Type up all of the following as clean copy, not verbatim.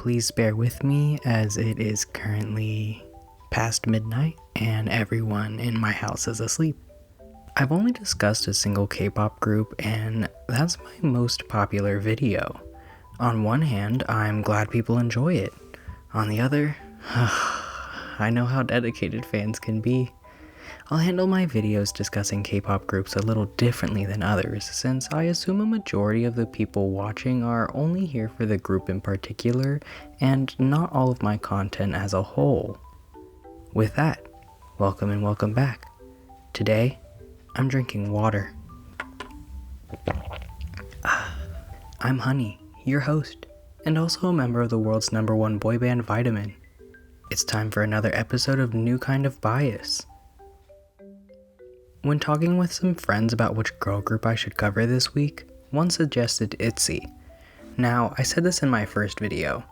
Please bear with me as it is currently past midnight and everyone in my house is asleep. I've only discussed a single K-pop group and that's my most popular video. On one hand, I'm glad people enjoy it. On the other, I know how dedicated fans can be. I'll handle my videos discussing K-pop groups a little differently than others, since I assume a majority of the people watching are only here for the group in particular, and not all of my content as a whole. With that, welcome and welcome back. Today, I'm drinking water. I'm Honey, your host, and also a member of the world's #1 boy band Vitamin. It's time for another episode of New Kind of Bias. When talking with some friends about which girl group I should cover this week, one suggested ITZY. Now, I said this in my first video.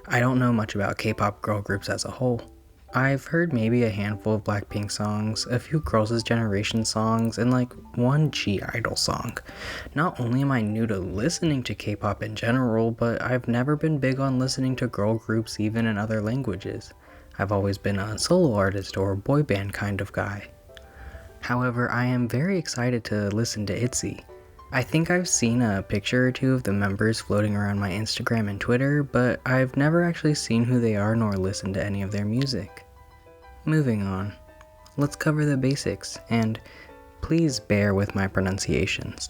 I don't know much about K-pop girl groups as a whole. I've heard maybe a handful of Blackpink songs, a few Girls' Generation songs, and like one G-Idol song. Not only am I new to listening to K-pop in general, but I've never been big on listening to girl groups even in other languages. I've always been a solo artist or boy band kind of guy. However, I am very excited to listen to ITZY. I think I've seen a picture or two of the members floating around my Instagram and Twitter, but I've never actually seen who they are nor listened to any of their music. Moving on, let's cover the basics, and please bear with my pronunciations.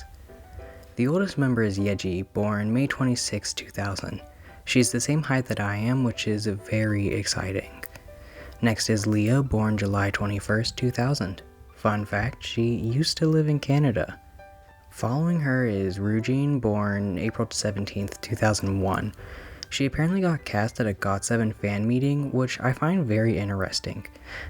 The oldest member is Yeji, born May 26, 2000. She's the same height that I am, which is very exciting. Next is Leah, born July 21st, 2000. Fun fact, she used to live in Canada. Following her is Rujin, born April 17th, 2001. She apparently got cast at a GOT7 fan meeting, which I find very interesting.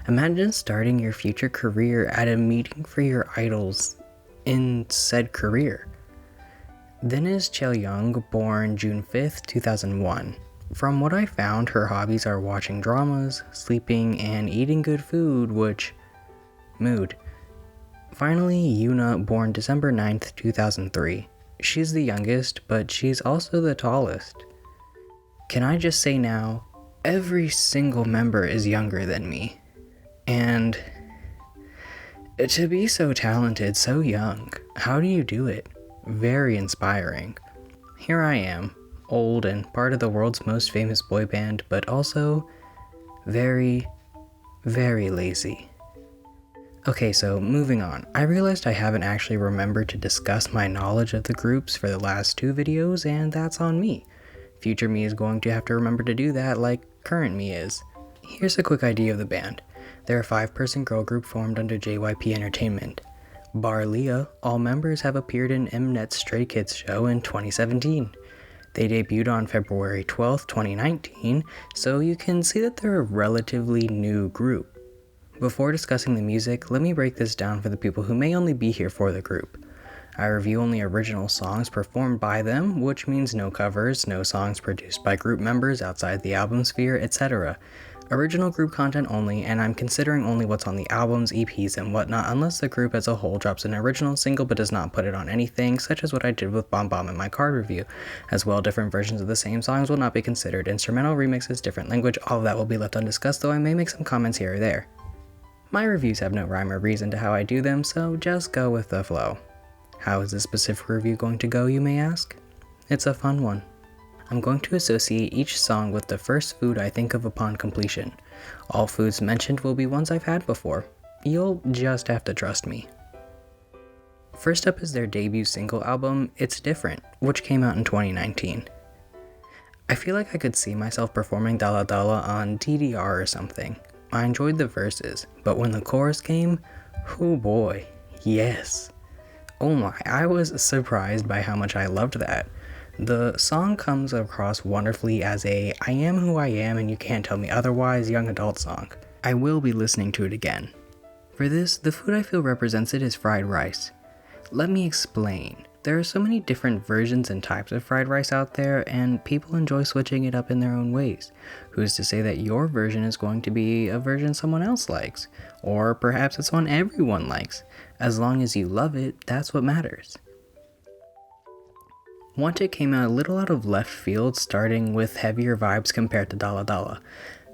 Imagine starting your future career at a meeting for your idols in said career. Then is Chaeyoung, born June 5th, 2001. From what I found, her hobbies are watching dramas, sleeping, and eating good food, which... mood. Finally, Yuna, born December 9th, 2003. She's the youngest, but she's also the tallest. Can I just say now, every single member is younger than me. And to be so talented, so young, how do you do it? Very inspiring. Here I am, old and part of the world's most famous boy band, but also very, very lazy. Okay, so moving on. I realized I haven't actually remembered to discuss my knowledge of the groups for the last 2 videos, and that's on me. Future me is going to have to remember to do that like current me is. Here's a quick idea of the band. They're a 5-person girl group formed under JYP Entertainment. Bar Leah, all members have appeared in Mnet's Stray Kids show in 2017. They debuted on February 12th, 2019, so you can see that they're a relatively new group. Before discussing the music, let me break this down for the people who may only be here for the group. I review only original songs performed by them, which means no covers, no songs produced by group members outside the album sphere, etc. Original group content only, and I'm considering only what's on the albums, EPs, and whatnot, unless the group as a whole drops an original single but does not put it on anything, such as what I did with Bomb Bomb in my card review. As well, different versions of the same songs will not be considered. Instrumental remixes, different language, all of that will be left undiscussed, though I may make some comments here or there. My reviews have no rhyme or reason to how I do them, so just go with the flow. How is this specific review going to go, you may ask? It's a fun one. I'm going to associate each song with the first food I think of upon completion. All foods mentioned will be ones I've had before. You'll just have to trust me. First up is their debut single album, It's Different, which came out in 2019. I feel like I could see myself performing Dala Dala on DDR or something. I enjoyed the verses, but when the chorus came, oh boy, yes. Oh my, I was surprised by how much I loved that. The song comes across wonderfully as a I am who I am and you can't tell me otherwise young adult song. I will be listening to it again. For this, the food I feel represents it is fried rice. Let me explain. There are so many different versions and types of fried rice out there, and people enjoy switching it up in their own ways. Who's to say that your version is going to be a version someone else likes? Or perhaps it's one everyone likes. As long as you love it, that's what matters. Wanted came out a little out of left field, starting with heavier vibes compared to Dala Dala.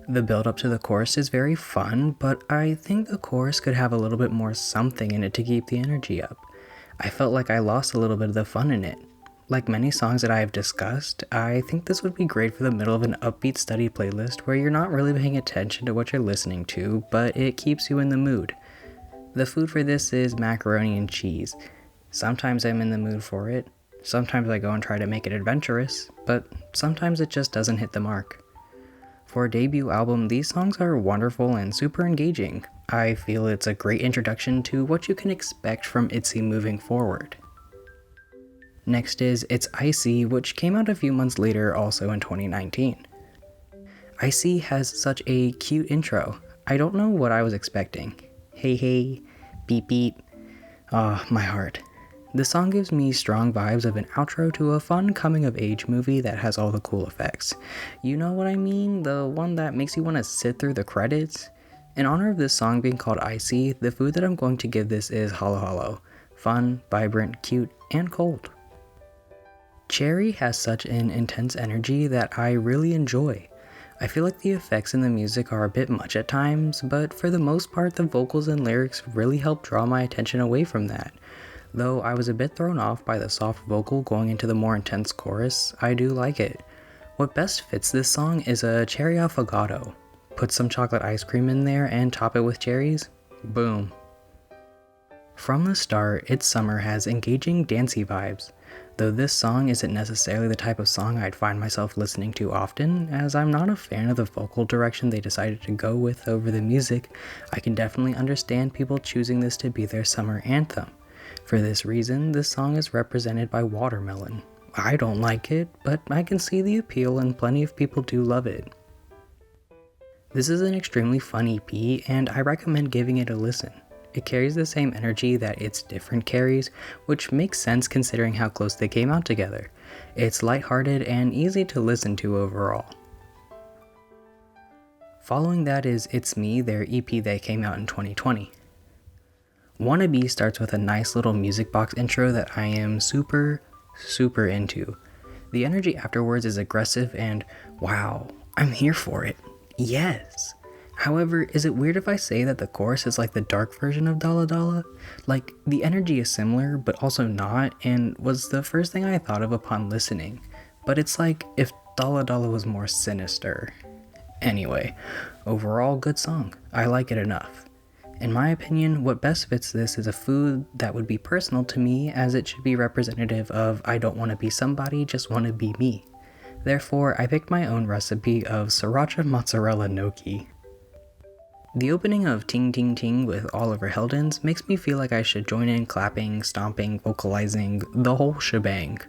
The build up to the chorus is very fun, but I think the chorus could have a little bit more something in it to keep the energy up. I felt like I lost a little bit of the fun in it. Like many songs that I have discussed, I think this would be great for the middle of an upbeat study playlist where you're not really paying attention to what you're listening to, but it keeps you in the mood. The food for this is macaroni and cheese. Sometimes I'm in the mood for it. Sometimes I go and try to make it adventurous, but sometimes it just doesn't hit the mark. For a debut album, these songs are wonderful and super engaging. I feel it's a great introduction to what you can expect from ITZY moving forward. Next is It's ITZY, which came out a few months later, also in 2019. ITZY has such a cute intro. I don't know what I was expecting. Hey hey, beep beep. My heart. The song gives me strong vibes of an outro to a fun coming-of-age movie that has all the cool effects. You know what I mean? The one that makes you want to sit through the credits? In honor of this song being called ITZY, the food that I'm going to give this is halo halo. Fun, vibrant, cute, and cold. Cherry has such an intense energy that I really enjoy. I feel like the effects in the music are a bit much at times, but for the most part the vocals and lyrics really help draw my attention away from that. Though I was a bit thrown off by the soft vocal going into the more intense chorus, I do like it. What best fits this song is a cherry affogato. Put some chocolate ice cream in there and top it with cherries. Boom. From the start, It's Summer has engaging dancey vibes. Though this song isn't necessarily the type of song I'd find myself listening to often, as I'm not a fan of the vocal direction they decided to go with over the music, I can definitely understand people choosing this to be their summer anthem. For this reason, this song is represented by watermelon. I don't like it, but I can see the appeal and plenty of people do love it. This is an extremely fun EP, and I recommend giving it a listen. It carries the same energy that It's Different carries, which makes sense considering how close they came out together. It's lighthearted and easy to listen to overall. Following that is It's Me, their EP that came out in 2020. Wannabe starts with a nice little music box intro that I am super into. The energy afterwards is aggressive and wow, I'm here for it. Yes. However, is it weird if I say that the chorus is like the dark version of Dala Dala? Like, the energy is similar, but also not, and was the first thing I thought of upon listening. But it's like if Dala Dala was more sinister. Anyway, overall good song. I like it enough. In my opinion, what best fits this is a food that would be personal to me, as it should be representative of I don't want to be somebody, just want to be me. Therefore, I picked my own recipe of sriracha mozzarella gnocchi. The opening of Ting Ting Ting with Oliver Heldens makes me feel like I should join in clapping, stomping, vocalizing, the whole shebang.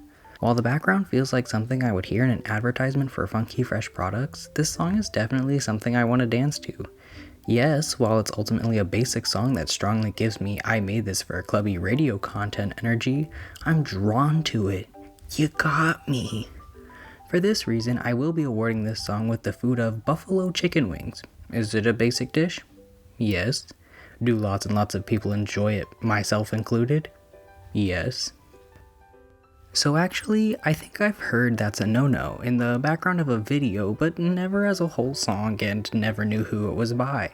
While the background feels like something I would hear in an advertisement for Funky Fresh products, this song is definitely something I want to dance to. Yes, while it's ultimately a basic song that strongly gives me I made this for clubby radio content energy, I'm drawn to it. You got me. For this reason, I will be awarding this song with the food of buffalo chicken wings. Is it a basic dish? Yes. Do lots and lots of people enjoy it, myself included? Yes. So actually, I think I've heard that's a no-no in the background of a video, but never as a whole song and never knew who it was by.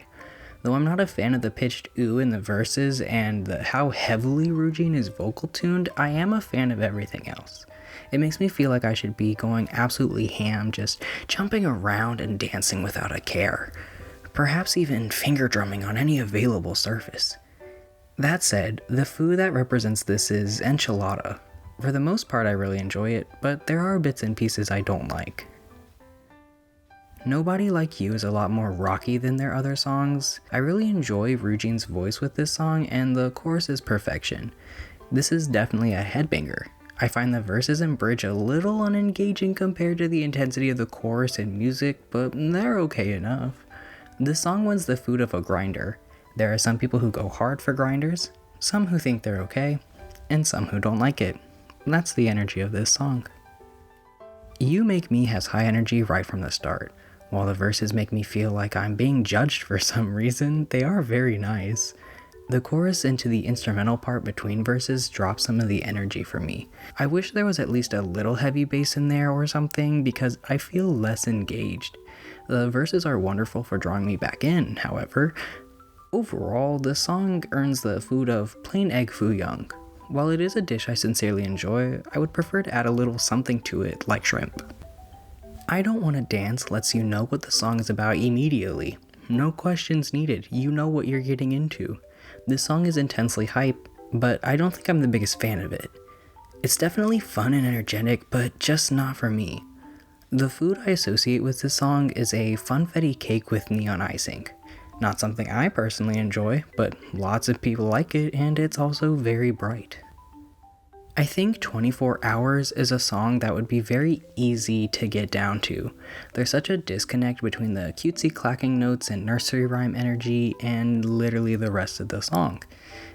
Though I'm not a fan of the pitched ooh in the verses and how heavily Rujin is vocal tuned, I am a fan of everything else. It makes me feel like I should be going absolutely ham, just jumping around and dancing without a care. Perhaps even finger drumming on any available surface. That said, the food that represents this is enchilada. For the most part I really enjoy it, but there are bits and pieces I don't like. Nobody Like You is a lot more rocky than their other songs. I really enjoy Rujin's voice with this song, and the chorus is perfection. This is definitely a headbanger. I find the verses and bridge a little unengaging compared to the intensity of the chorus and music, but they're okay enough. This song wins the food of a grinder. There are some people who go hard for grinders, some who think they're okay, and some who don't like it. That's the energy of this song. You Make Me has high energy right from the start. While the verses make me feel like I'm being judged for some reason, they are very nice. The chorus into the instrumental part between verses drops some of the energy for me. I wish there was at least a little heavy bass in there or something because I feel less engaged. The verses are wonderful for drawing me back in, however. Overall, the song earns the food of plain egg foo young. While it is a dish I sincerely enjoy, I would prefer to add a little something to it, like shrimp. I Don't Wanna Dance lets you know what the song is about immediately. No questions needed, you know what you're getting into. This song is intensely hype, but I don't think I'm the biggest fan of it. It's definitely fun and energetic, but just not for me. The food I associate with this song is a funfetti cake with neon icing. Not something I personally enjoy, but lots of people like it, and it's also very bright. I think 24 Hours is a song that would be very easy to get down to. There's such a disconnect between the cutesy clacking notes and nursery rhyme energy and literally the rest of the song.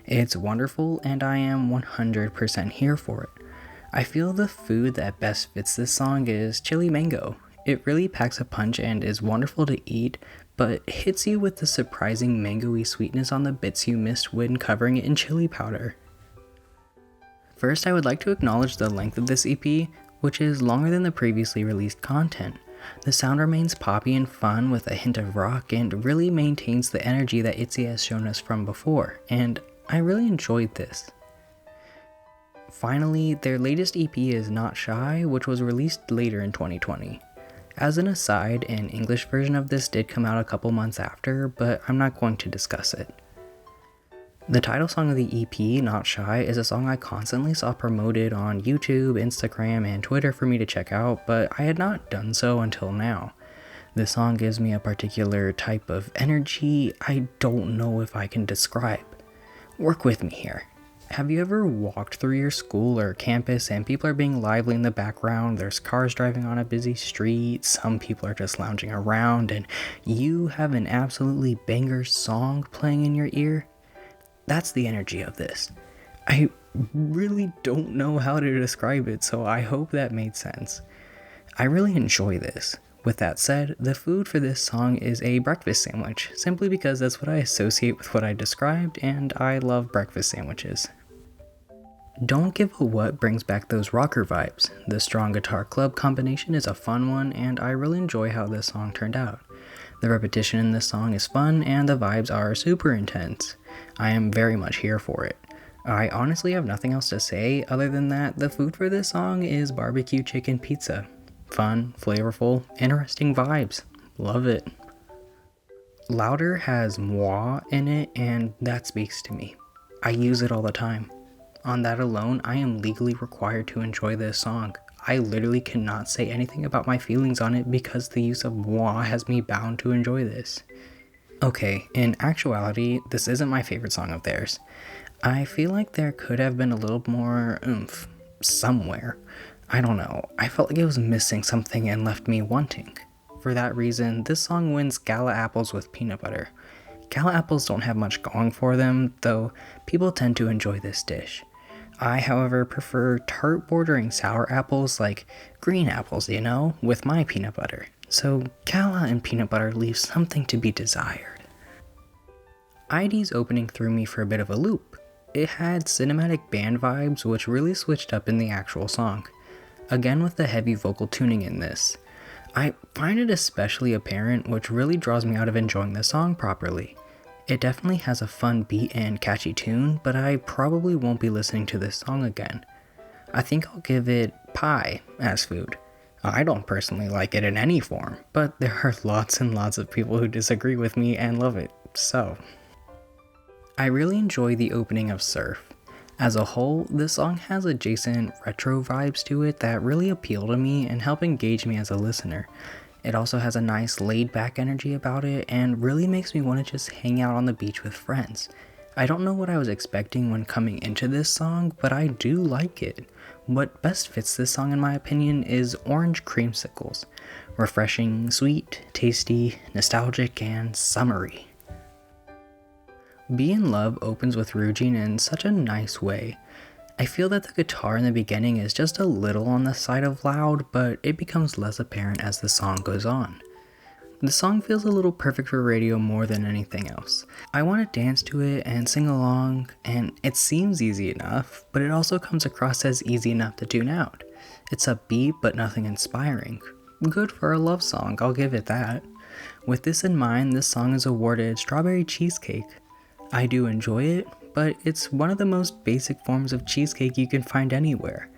It's wonderful and I am 100% here for it. I feel the food that best fits this song is chili mango. It really packs a punch and is wonderful to eat, but hits you with the surprising mango-y sweetness on the bits you missed when covering it in chili powder. First, I would like to acknowledge the length of this EP, which is longer than the previously released content. The sound remains poppy and fun with a hint of rock and really maintains the energy that ITZY has shown us from before, and I really enjoyed this. Finally, their latest EP is Not Shy, which was released later in 2020. As an aside, an English version of this did come out a couple months after, but I'm not going to discuss it. The title song of the EP, Not Shy, is a song I constantly saw promoted on YouTube, Instagram, and Twitter for me to check out, but I had not done so until now. This song gives me a particular type of energy I don't know if I can describe. Work with me here. Have you ever walked through your school or campus and people are being lively in the background, there's cars driving on a busy street, some people are just lounging around, and you have an absolutely banger song playing in your ear? That's the energy of this. I really don't know how to describe it, so I hope that made sense. I really enjoy this. With that said, the food for this song is a breakfast sandwich, simply because that's what I associate with what I described, and I love breakfast sandwiches. Don't Give a What brings back those rocker vibes. The strong guitar club combination is a fun one, and I really enjoy how this song turned out. The repetition in this song is fun, and the vibes are super intense. I am very much here for it. I honestly have nothing else to say other than that the food for this song is barbecue chicken pizza. Fun, flavorful, interesting vibes. Love it. Louder has moi in it, and that speaks to me. I use it all the time. On that alone, I am legally required to enjoy this song. I literally cannot say anything about my feelings on it because the use of moi has me bound to enjoy this. Okay, in actuality, this isn't my favorite song of theirs. I feel like there could have been a little more oomph somewhere. I don't know, I felt like it was missing something and left me wanting. For that reason, this song wins Gala apples with peanut butter. Gala apples don't have much going for them, though people tend to enjoy this dish. I, however, prefer tart bordering sour apples like green apples, with my peanut butter. So Gala and peanut butter leave something to be desired. ITZY's opening threw me for a bit of a loop. It had cinematic band vibes which really switched up in the actual song. Again with the heavy vocal tuning in this. I find it especially apparent, which really draws me out of enjoying the song properly. It definitely has a fun beat and catchy tune, but I probably won't be listening to this song again. I think I'll give it pie as food. I don't personally like it in any form, but there are lots and lots of people who disagree with me and love it, so. I really enjoy the opening of Surf. As a whole, this song has adjacent retro vibes to it that really appeal to me and help engage me as a listener. It also has a nice laid-back energy about it and really makes me want to just hang out on the beach with friends. I don't know what I was expecting when coming into this song, but I do like it. What best fits this song in my opinion is orange creamsicles. Refreshing, sweet, tasty, nostalgic, and summery. Be in Love opens with Ryujin in such a nice way. I feel that the guitar in the beginning is just a little on the side of loud, but it becomes less apparent as the song goes on. The song feels a little perfect for radio more than anything else. I want to dance to it and sing along, and it seems easy enough, but it also comes across as easy enough to tune out. It's upbeat but nothing inspiring. Good for a love song, I'll give it that. With this in mind, this song is awarded Strawberry Cheesecake. I do enjoy it, but it's one of the most basic forms of cheesecake you can find anywhere.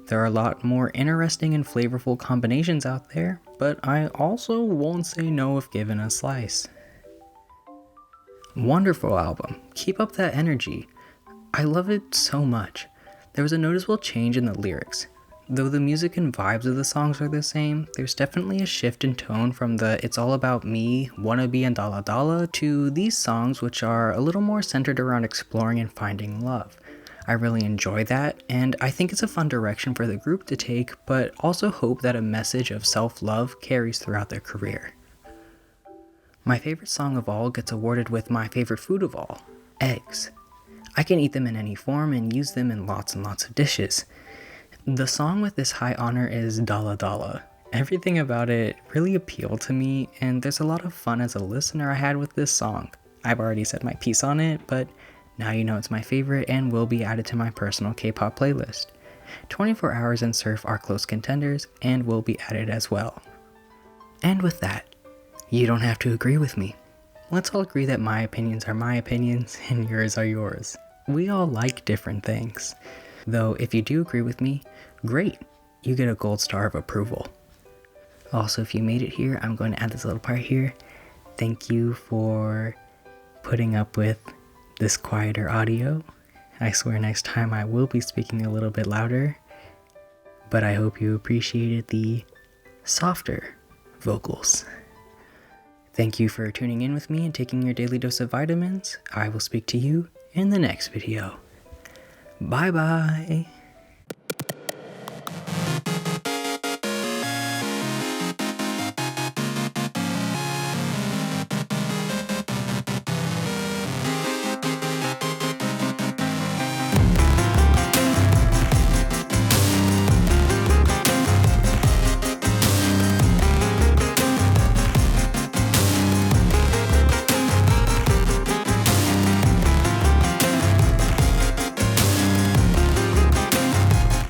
There are a lot more interesting and flavorful combinations out there, but I also won't say no if given a slice. Wonderful album. Keep up that energy. I love it so much. There was a noticeable change in the lyrics. Though the music and vibes of the songs are the same, there's definitely a shift in tone from the It's All About Me, Wannabe and Dala Dala to these songs, which are a little more centered around exploring and finding love. I really enjoy that, and I think it's a fun direction for the group to take, but also hope that a message of self-love carries throughout their career. My favorite song of all gets awarded with my favorite food of all, eggs. I can eat them in any form and use them in lots and lots of dishes. The song with this high honor is Dala Dala. Everything about it really appealed to me, and there's a lot of fun as a listener I had with this song. I've already said my piece on it, but now you know it's my favorite and will be added to my personal K-pop playlist. 24 Hours and Surf are close contenders and will be added as well. And with that, you don't have to agree with me. Let's all agree that my opinions are my opinions and yours are yours. We all like different things. Though if you do agree with me, great, you get a gold star of approval. Also, if you made it here, I'm going to add this little part here. Thank you for putting up with this quieter audio. I swear next time I will be speaking a little bit louder, but I hope you appreciated the softer vocals. Thank you for tuning in with me and taking your daily dose of vitamins. I will speak to you in the next video. Bye bye.